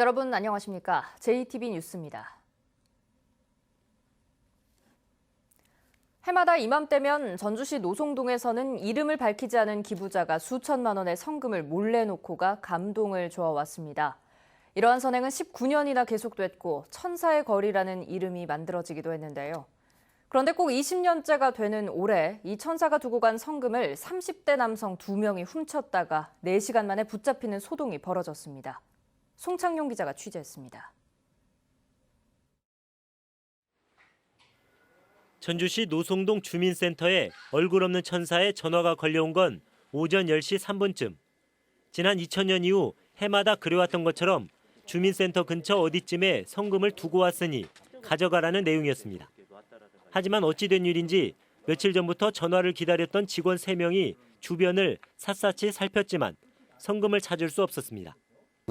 여러분 안녕하십니까? JTB 뉴스입니다. 해마다 이맘때면 전주시 노송동에서는 이름을 밝히지 않은 기부자가 수천만 원의 성금을 몰래 놓고가 감동을 주어왔습니다. 이러한 선행은 19년이나 계속됐고 천사의 거리라는 이름이 만들어지기도 했는데요. 그런데 꼭 20년째가 되는 올해 이 천사가 두고 간 성금을 30대 남성 2명이 훔쳤다가 4시간 만에 붙잡히는 소동이 벌어졌습니다. 송창용 기자가 취재했습니다. 전주시 노송동 주민센터에 얼굴 없는 천사의 전화가 걸려온 건 오전 10시 3분쯤. 지난 2000년 이후 해마다 그래왔던 것처럼 주민센터 근처 어디쯤에 성금을 두고 왔으니 가져가라는 내용이었습니다. 하지만 어찌된 일인지 며칠 전부터 전화를 기다렸던 직원 3명이 주변을 샅샅이 살폈지만 성금을 찾을 수 없었습니다.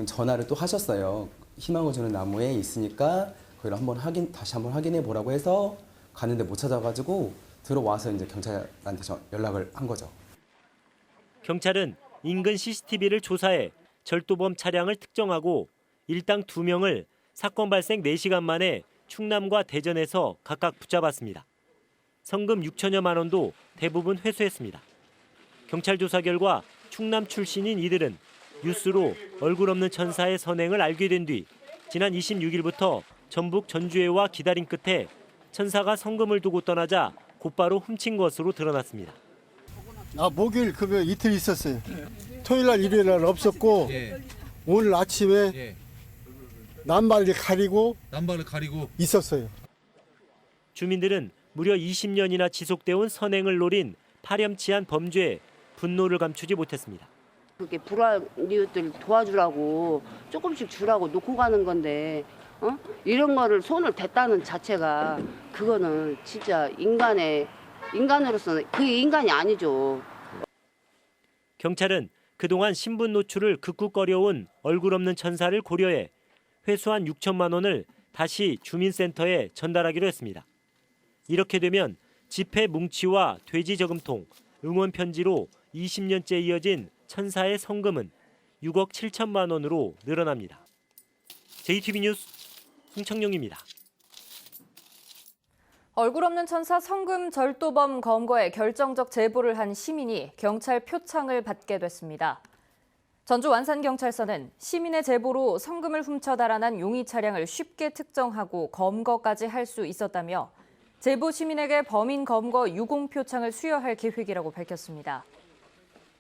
전화를 또 하셨어요. 희망을 주는 나무에 있으니까 거기를 다시 한번 확인해 보라고 해서 갔는데 못 찾아가지고 들어와서 이제 경찰한테 연락을 한 거죠. 경찰은 인근 CCTV를 조사해 절도범 차량을 특정하고 일당 2명을 사건 발생 4시간 만에 충남과 대전에서 각각 붙잡았습니다. 성금 6천여만 원도 대부분 회수했습니다. 경찰 조사 결과 충남 출신인 이들은 뉴스로 얼굴 없는 천사의 선행을 알게 된 뒤 지난 26일부터 전북 전주에와 기다린 끝에 천사가 성금을 두고 떠나자 곧바로 훔친 것으로 드러났습니다. 목요일 금요일 이틀 있었어요. 토요일 날 일요일 날 없었고 오늘 아침에 남발을 가리고 있었어요. 주민들은 무려 20년이나 지속돼온 선행을 노린 파렴치한 범죄에 분노를 감추지 못했습니다. 그렇게 불우한 이웃들 도와주라고 조금씩 주라고 놓고 가는 건데 이런 거를 손을 댔다는 자체가 그거는 진짜 인간으로서는 그게 인간이 아니죠. 경찰은 그동안 신분 노출을 극구꺼려온 얼굴 없는 천사를 고려해 회수한 6천만 원을 다시 주민센터에 전달하기로 했습니다. 이렇게 되면 지폐 뭉치와 돼지 저금통, 응원 편지로 20년째 이어진 천사의 성금은 6억 7천만 원으로 늘어납니다. JTB 뉴스 송창용입니다. 얼굴 없는 천사 성금 절도범 검거에 결정적 제보를 한 시민이 경찰 표창을 받게 됐습니다. 전주 완산경찰서는 시민의 제보로 성금을 훔쳐 달아난 용의 차량을 쉽게 특정하고 검거까지 할 수 있었다며 제보 시민에게 범인 검거 유공표창을 수여할 계획이라고 밝혔습니다.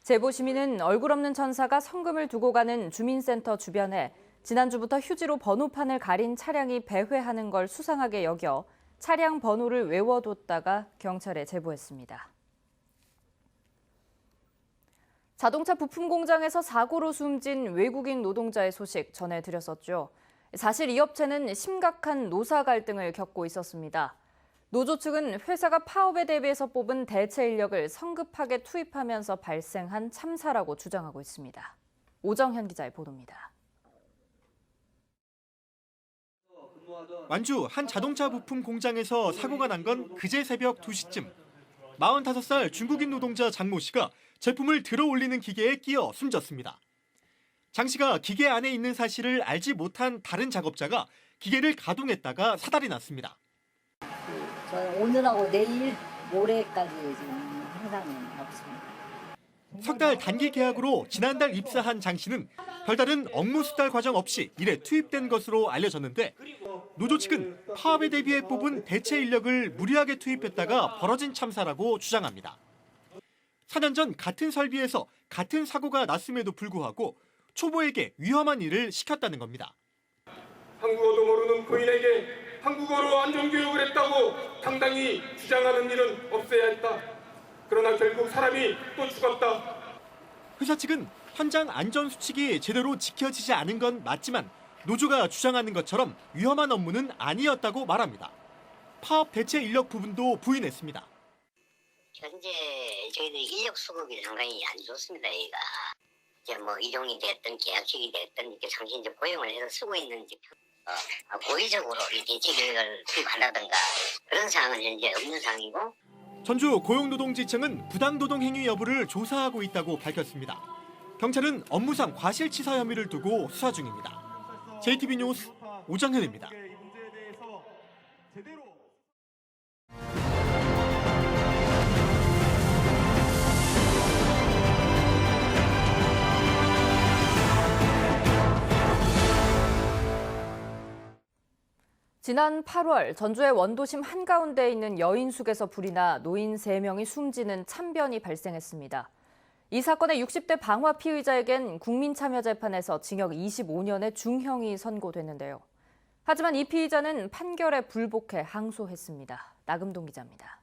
제보 시민은 얼굴 없는 천사가 성금을 두고 가는 주민센터 주변에 지난주부터 휴지로 번호판을 가린 차량이 배회하는 걸 수상하게 여겨 차량 번호를 외워뒀다가 경찰에 제보했습니다. 자동차 부품 공장에서 사고로 숨진 외국인 노동자의 소식 전해드렸었죠. 사실 이 업체는 심각한 노사 갈등을 겪고 있었습니다. 노조 측은 회사가 파업에 대비해서 뽑은 대체 인력을 성급하게 투입하면서 발생한 참사라고 주장하고 있습니다. 오정현 기자의 보도입니다. 완주 한 자동차 부품 공장에서 사고가 난 건 그제 새벽 2시쯤. 45살 중국인 노동자 장모 씨가 제품을 들어 올리는 기계에 끼어 숨졌습니다. 장 씨가 기계 안에 있는 사실을 알지 못한 다른 작업자가 기계를 가동했다가 사달이 났습니다. 오늘하고 내일 모레까지 지금 행사는 없습니다. 석 달 단기 계약으로 지난달 입사한 장 씨는 별다른 업무 수달 과정 없이 일에 투입된 것으로 알려졌는데 노조 측은 파업에 대비해 뽑은 대체 인력을 무리하게 투입했다가 벌어진 참사라고 주장합니다. 4년 전 같은 설비에서 같은 사고가 났음에도 불구하고 초보에게 위험한 일을 시켰다는 겁니다. 한국어도 모르는 부인에게 한국어로 안전교육을 했다고 당당히 주장하는 일은 없어야 했다. 그러나 결국 사람이 또 죽었다. 회사 측은 현장 안전수칙이 제대로 지켜지지 않은 건 맞지만 노조가 주장하는 것처럼 위험한 업무는 아니었다고 말합니다. 파업 대체 인력 부분도 부인했습니다. 현재 저희들이 인력 수급이 상당히 안 좋습니다. 여기가 이제 뭐 이종이 됐든 계약직이 됐든 이렇게 상시 이제 고용을 해서 쓰고 있는지 고의적으로 이 대체 계획을 투입한다든가 그런 상황은 현재 없는 상황이고. 전주 고용노동지청은 부당노동 행위 여부를 조사하고 있다고 밝혔습니다. 경찰은 업무상 과실치사 혐의를 두고 수사 중입니다. JTB 뉴스 오정현입니다. 지난 8월 전주의 원도심 한가운데에 있는 여인숙에서 불이 나 노인 3명이 숨지는 참변이 발생했습니다. 이 사건의 60대 방화 피의자에겐 국민참여재판에서 징역 25년의 중형이 선고됐는데요. 하지만 이 피의자는 판결에 불복해 항소했습니다. 나금동 기자입니다.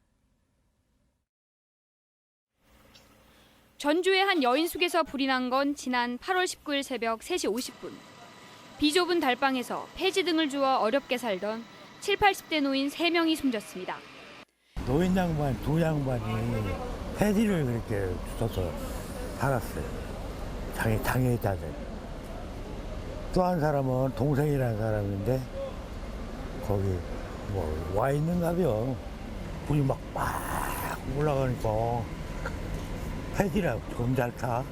전주의 한 여인숙에서 불이 난 건 지난 8월 19일 새벽 3시 50분. 비좁은 달방에서 폐지 등을 주워 어렵게 살던 7, 80대 노인 3명이 숨졌습니다. 노인 양반 두 양반이 폐지를 그렇게 줘서 살았어요. 장애자들. 또 한 사람은 동생이라는 사람인데 거기 뭐 와 있는가벼. 불이 막 올라가니까 폐지라고 좀 잘 타.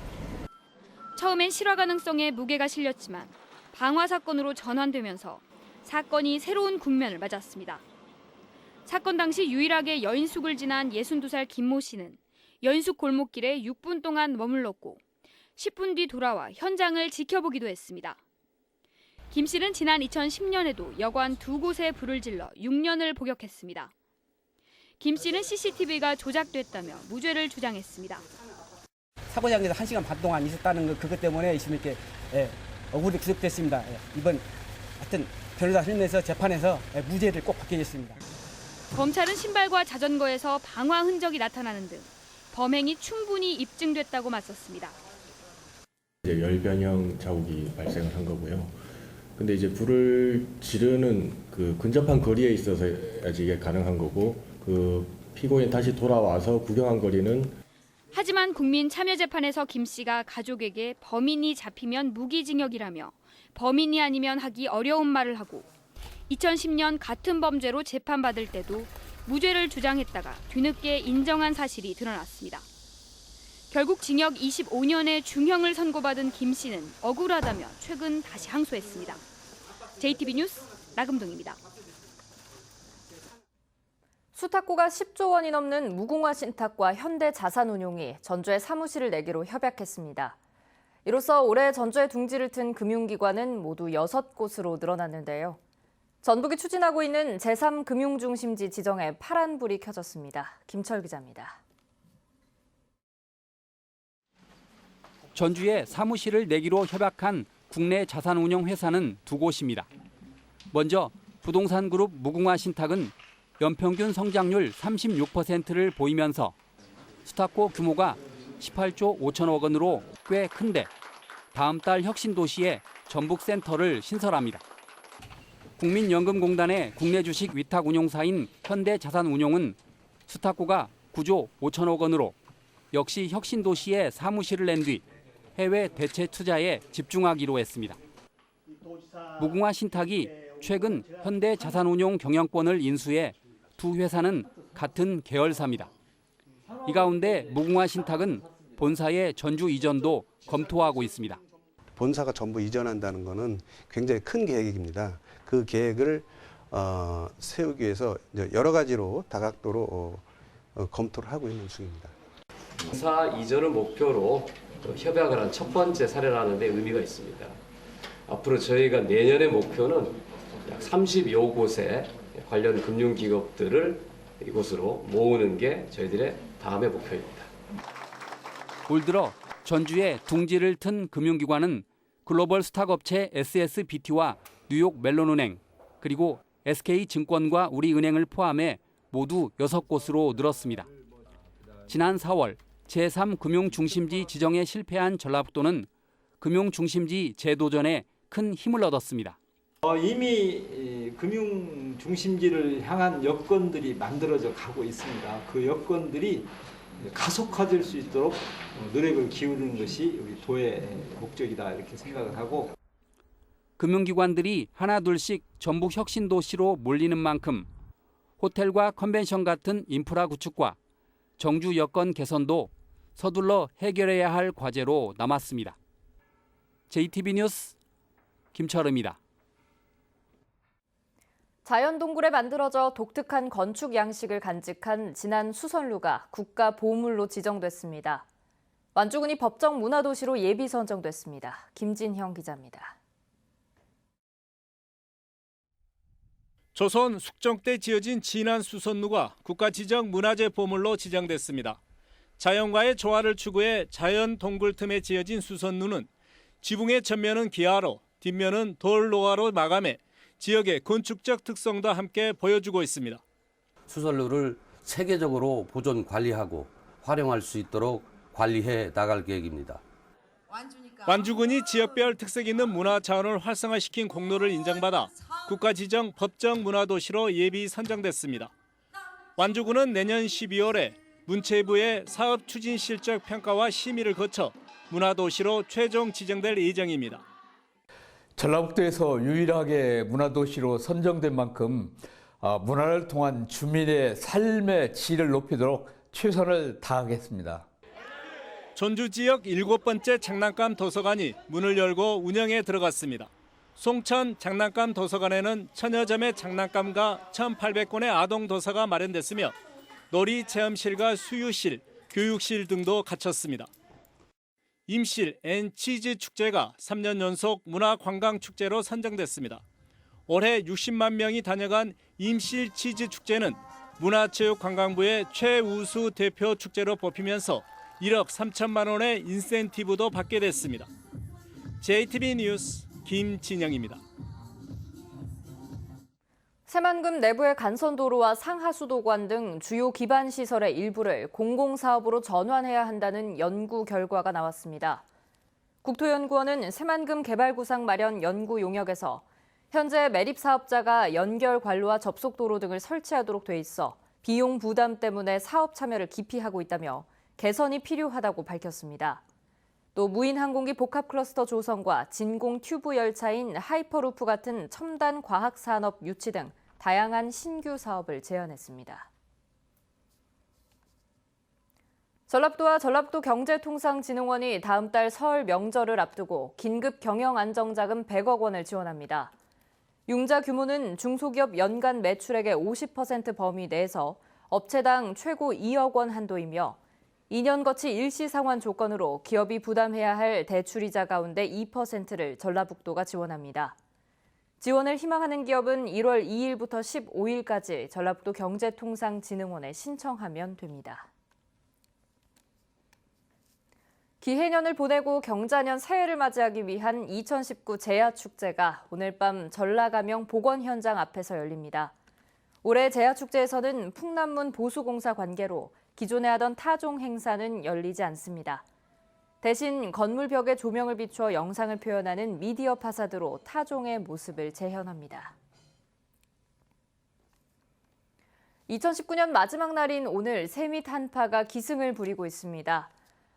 처음엔 실화 가능성에 무게가 실렸지만 방화 사건으로 전환되면서 사건이 새로운 국면을 맞았습니다. 사건 당시 유일하게 여인숙을 지난 62살 김모 씨는 여인숙 골목길에 6분 동안 머물렀고 10분 뒤 돌아와 현장을 지켜보기도 했습니다. 김 씨는 지난 2010년에도 여관 2곳에 불을 질러 6년을 복역했습니다. 김 씨는 CCTV가 조작됐다며 무죄를 주장했습니다. 사고장에서 1시간 반 동안 있었다는 그것 때문에 지금 이렇게 억울히 기속됐습니다. 이번 하여튼 변호사 설명에서 재판에서 무죄를 꼭 받겠습니다. 검찰은 신발과 자전거에서 방화 흔적이 나타나는 등 범행이 충분히 입증됐다고 맞섰습니다. 이제 열변형 자국이 발생을 한 거고요. 근데 이제 불을 지르는 그 근접한 거리에 있어서야지 이게 가능한 거고 그 피고인 다시 돌아와서 구경한 거리는. 하지만 국민참여재판에서 김 씨가 가족에게 범인이 잡히면 무기징역이라며 범인이 아니면 하기 어려운 말을 하고 2010년 같은 범죄로 재판받을 때도 무죄를 주장했다가 뒤늦게 인정한 사실이 드러났습니다. 결국 징역 25년의 중형을 선고받은 김 씨는 억울하다며 최근 다시 항소했습니다. JTB 뉴스 나금동입니다. 수탁고가 10조 원이 넘는 무궁화 신탁과 현대자산운용이 전주에 사무실을 내기로 협약했습니다. 이로써 올해 전주에 둥지를 튼 금융기관은 모두 6곳으로 늘어났는데요. 전북이 추진하고 있는 제3금융중심지 지정에 파란불이 켜졌습니다. 김철 기자입니다. 전주에 사무실을 내기로 협약한 국내 자산운용 회사는 2곳입니다. 먼저 부동산그룹 무궁화 신탁은 연평균 성장률 36%를 보이면서 수탁고 규모가 18조 5천억 원으로 꽤 큰데 다음 달 혁신도시에 전북센터를 신설합니다. 국민연금공단의 국내 주식 위탁 운용사인 현대자산운용은 수탁고가 9조 5천억 원으로 역시 혁신도시에 사무실을 낸 뒤 해외 대체 투자에 집중하기로 했습니다. 무궁화 신탁이 최근 현대자산운용 경영권을 인수해 두 회사는 같은 계열사입니다. 이 가운데 무궁화 신탁은 본사의 전주 이전도 검토하고 있습니다. 본사가 전부 이전한다는 것은 굉장히 큰 계획입니다. 그 계획을 세우기 위해서 여러 가지로 다각도로 검토를 하고 있는 중입니다. 본사 이전을 목표로 협약을 한 첫 번째 사례라는 데 의미가 있습니다. 앞으로 저희가 내년의 목표는 약 30여 곳의 관련 금융기업들을 이곳으로 모으는 게 저희들의 다음의 목표입니다. 올 들어 전주에 둥지를 튼 금융기관은 글로벌 스탁업체 SSBT와 뉴욕 멜론은행 그리고 SK증권과 우리은행을 포함해 모두 6곳으로 늘었습니다. 지난 4월 제3금융중심지 지정에 실패한 전라북도는 금융중심지 재도전에 큰 힘을 얻었습니다. 이미 금융중심지를 향한 여건들이 만들어져 가고 있습니다. 그 여건들이 가속화될 수 있도록 노력을 기울이는 것이 우리 도의 목적이다 이렇게 생각을 하고 금융기관들이 하나둘씩 전북 혁신도시로 몰리는 만큼 호텔과 컨벤션 같은 인프라 구축과 정주 여건 개선도 서둘러 해결해야 할 과제로 남았습니다. JTB 뉴스 김철음입니다. 자연 동굴에 만들어져 독특한 건축 양식을 간직한 진안 수선루가 국가 보물로 지정됐습니다. 완주군이 법정 문화도시로 예비 선정됐습니다. 김진형 기자입니다. 조선 숙종 때 지어진 진안 수선루가 국가 지정 문화재 보물로 지정됐습니다. 자연과의 조화를 추구해 자연 동굴 틈에 지어진 수선루는 지붕의 전면은 기아로, 뒷면은 돌 노화로 마감해 지역의 건축적 특성도 함께 보여주고 있습니다. 수선루를 세계적으로 보존 관리하고 활용할 수 있도록 관리해 나갈 계획입니다. 완주군이 지역별 특색 있는 문화 자원을 활성화시킨 공로를 인정받아 국가 지정 법정 문화도시로 예비 선정됐습니다. 완주군은 내년 12월에 문체부의 사업 추진 실적 평가와 심의를 거쳐 문화도시로 최종 지정될 예정입니다. 전라북도에서 유일하게 문화도시로 선정된 만큼 문화를 통한 주민의 삶의 질을 높이도록 최선을 다하겠습니다. 전주 지역 7번째 장난감 도서관이 문을 열고 운영에 들어갔습니다. 송천 장난감 도서관에는 천여점의 장난감과 1,800권의 아동 도서가 마련됐으며 놀이 체험실과 수유실, 교육실 등도 갖췄습니다. 임실 앤 치즈 축제가 3년 연속 문화관광축제로 선정됐습니다. 올해 60만 명이 다녀간 임실 치즈 축제는 문화체육관광부의 최우수 대표 축제로 뽑히면서 1억 3천만 원의 인센티브도 받게 됐습니다. JTB 뉴스 김진영입니다. 새만금 내부의 간선도로와 상하수도관 등 주요 기반시설의 일부를 공공사업으로 전환해야 한다는 연구 결과가 나왔습니다. 국토연구원은 새만금 개발구상 마련 연구 용역에서 현재 매립사업자가 연결 관로와 접속도로 등을 설치하도록 돼 있어 비용 부담 때문에 사업 참여를 기피하고 있다며 개선이 필요하다고 밝혔습니다. 또 무인 항공기 복합 클러스터 조성과 진공 튜브 열차인 하이퍼루프 같은 첨단 과학 산업 유치 등 다양한 신규 사업을 제안했습니다. 전라북도와 전라북도경제통상진흥원이 다음 달 설 명절을 앞두고 긴급 경영안정자금 100억 원을 지원합니다. 융자 규모는 중소기업 연간 매출액의 50% 범위 내에서 업체당 최고 2억 원 한도이며 2년 거치 일시상환 조건으로 기업이 부담해야 할 대출이자 가운데 2%를 전라북도가 지원합니다. 지원을 희망하는 기업은 1월 2일부터 15일까지 전라북도 경제통상진흥원에 신청하면 됩니다. 기해년을 보내고 경자년 새해를 맞이하기 위한 2019 제야축제가 오늘 밤 전라가명 복원현장 앞에서 열립니다. 올해 제야축제에서는 풍남문 보수공사 관계로 기존에 하던 타종 행사는 열리지 않습니다. 대신 건물 벽에 조명을 비추어 영상을 표현하는 미디어 파사드로 타종의 모습을 재현합니다. 2019년 마지막 날인 오늘 새밑 한파가 기승을 부리고 있습니다.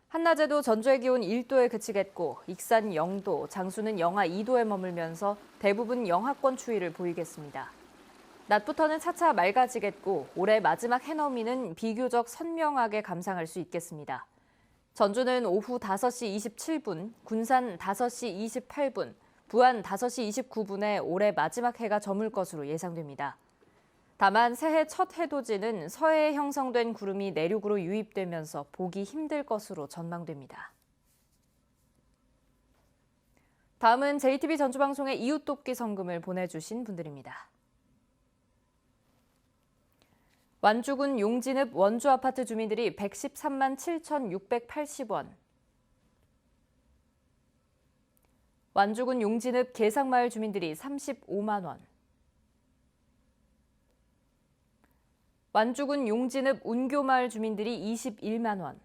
한낮에도 전주의 기온 1도에 그치겠고 익산 0도, 장수는 영하 2도에 머물면서 대부분 영하권 추위를 보이겠습니다. 낮부터는 차차 맑아지겠고 올해 마지막 해넘이는 비교적 선명하게 감상할 수 있겠습니다. 전주는 오후 5시 27분, 군산 5시 28분, 부안 5시 29분에 올해 마지막 해가 저물 것으로 예상됩니다. 다만 새해 첫 해돋이는 서해에 형성된 구름이 내륙으로 유입되면서 보기 힘들 것으로 전망됩니다. 다음은 JTB 전주방송에 이웃돕기 성금을 보내주신 분들입니다. 완주군 용진읍 원주아파트 주민들이 113만 7,680원, 완주군 용진읍 계상마을 주민들이 35만 원, 완주군 용진읍 운교마을 주민들이 21만 원,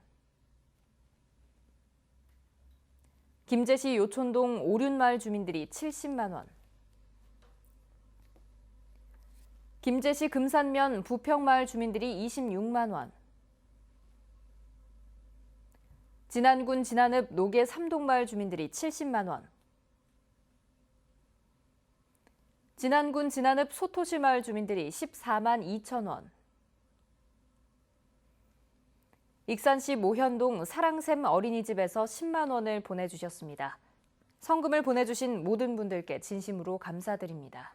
김제시 요촌동 오륜마을 주민들이 70만 원, 김제시 금산면 부평마을 주민들이 26만 원, 진안군 진안읍 노계 삼동마을 주민들이 70만 원, 진안군 진안읍 소토시 마을 주민들이 14만 2천 원, 익산시 모현동 사랑샘 어린이집에서 10만 원을 보내주셨습니다. 성금을 보내주신 모든 분들께 진심으로 감사드립니다.